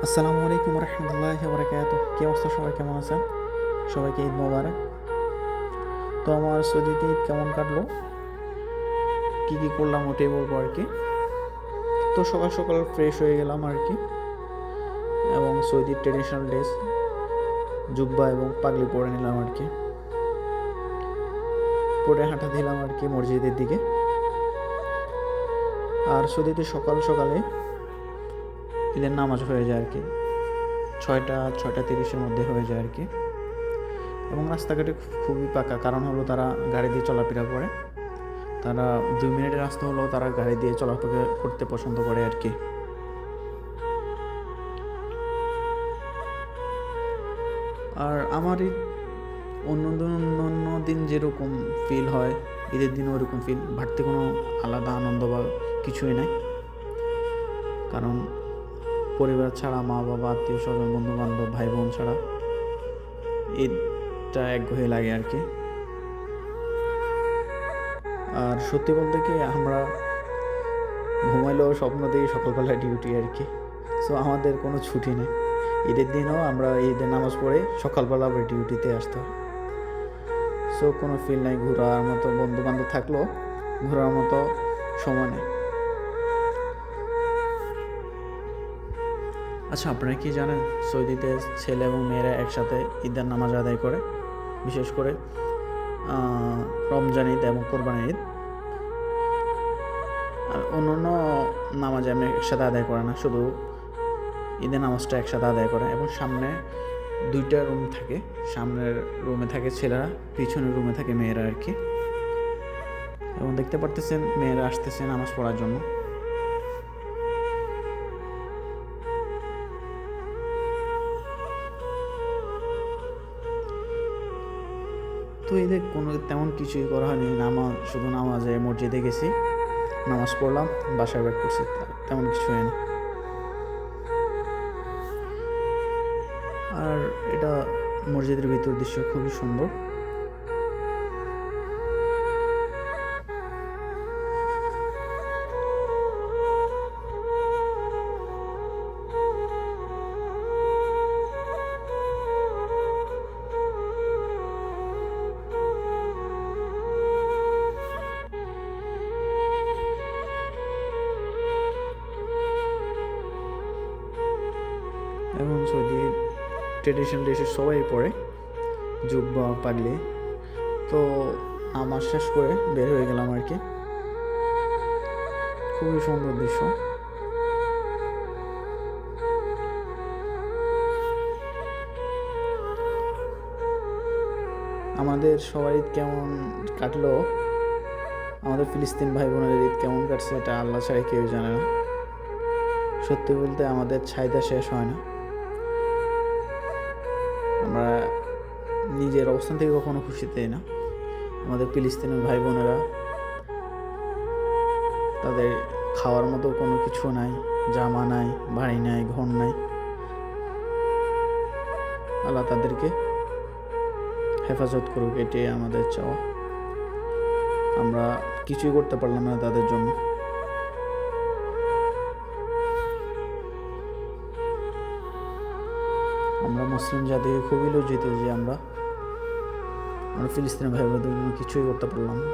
আসসালামু আলাইকুম রহমতুল্লাহি বারাকাতুহু। কি অবস্থা, সবাই কেমন আছেন? সবাইকে ঈদ মোবারক। তো আমার সৌদিতে ঈদ কেমন কাটলো, কী কী করলাম ওটাই বলবো আর কি। তো সকাল সকাল ফ্রেশ হয়ে গেলাম আর কি, এবং সৌদির ট্রেডিশনাল ড্রেস জুব্বা এবং পাগড়ি পরে নিলাম আর কি। পরে হাঁটা দিলাম আর কি মসজিদের দিকে। আর সৌদিতে সকাল সকালে ঈদের নামাজ হয়ে যায় আর কি, 6টা 6টা 30-এর মধ্যে হয়ে যায় আর কি। এবং রাস্তাঘাটে খুবই পাকা, কারণ হলো তারা গাড়ি দিয়ে চলাফেরা করে। তারা 2 মিনিটের রাস্তা হলেও তারা গাড়ি দিয়ে চলাফেরা করতে পছন্দ করে আর কি। আর আমার ঈদ অন্য দিন যেরকম ফিল হয়, ঈদের দিনও ওরকম ফিল, বাড়তি কোনো আলাদা আনন্দ বা কিছুই নাই। কারণ পরিবার ছাড়া, মা বাবা, আত্মীয় স্বজন, বন্ধু বান্ধব, ভাই বোন ছাড়া ঈদটা একঘেয়ে লাগে আর কি। আর সত্যি বলতে কি, আমরা ঘুমাইলেও স্বপ্ন দেখি সকালবেলা ডিউটি আর কি। সো আমাদের কোনো ছুটি নেই, ঈদের দিনও আমরা ঈদের নামাজ পড়ে সকালবেলা আবার ডিউটিতে আসতে হয়। সো কোনো ফিল নাই, ঘোরার মতো বন্ধু বান্ধব থাকলেও ঘোরার মতো সময় নেই। আচ্ছা, আপনারা কি জানেন সৌদিতে ছেলে এবং মেয়েরা একসাথে ঈদের নামাজ আদায় করে? বিশেষ করে রমজান ঈদ এবং কোরবানি ঈদ। আর অন্য নামাজ আমি একসাথে আদায় করে না, শুধু ঈদের নামাজটা একসাথে আদায় করে। এবং সামনে 2টা রুম থাকে, সামনের রুমে থাকে ছেলেরা, পিছনের রুমে থাকে মেয়েরা আর কি। এবং দেখতে পারতেছেন মেয়েরা আসতেছে নামাজ পড়ার জন্য। তো এদের কোনো তেমন কিছুই করা হয়নি, শুধু নামাজে মসজিদে গেছি, নামাজ পড়লাম, বাসায় ব্যাক করছি, তেমন কিছু হয় না। আর এটা মসজিদের ভিতর দৃশ্য খুবই সুন্দর। এবং সৌদি ট্রেডিশনাল ড্রেসে সবাই পরে জুব্বা পাগড়ি। তো নামাজ শেষ করে বের হয়ে গেলাম আর কি। খুবই সুন্দর দৃশ্য। আমাদের সবার ঈদ কেমন কাটলো, আমাদের ফিলিস্তিন ভাই বোনের ঈদ কেমন কাটছে, এটা আল্লাহ ছাড়া কেউ জানে না। সত্যি বলতে আমাদের চাহিদা শেষ হয় না। আমরা নিজের অবস্থান থেকে কখনো খুশি দেই না। আমাদের ফিলিস্তিনের ভাই বোনেরা, তাদের খাওয়ার মতো কোনো কিছু নাই, জামা নাই, বাড়ি নাই, ঘর নাই। আল্লাহ তাদেরকে হেফাজত করুক, এটাই আমাদের চাওয়া। আমরা কিছুই করতে পারলাম না তাদের জন্য। আমরা মুসলিম জাতি খুবই লজ্জিত যে আমরা ফিলিস্তিনি ভাই বোনদের জন্য কিছুই করতে পারলাম না।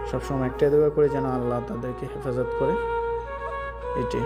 সবসময় একটাই দোয়া করে যেন আল্লাহ তাদেরকে হেফাজত করে, এটাই।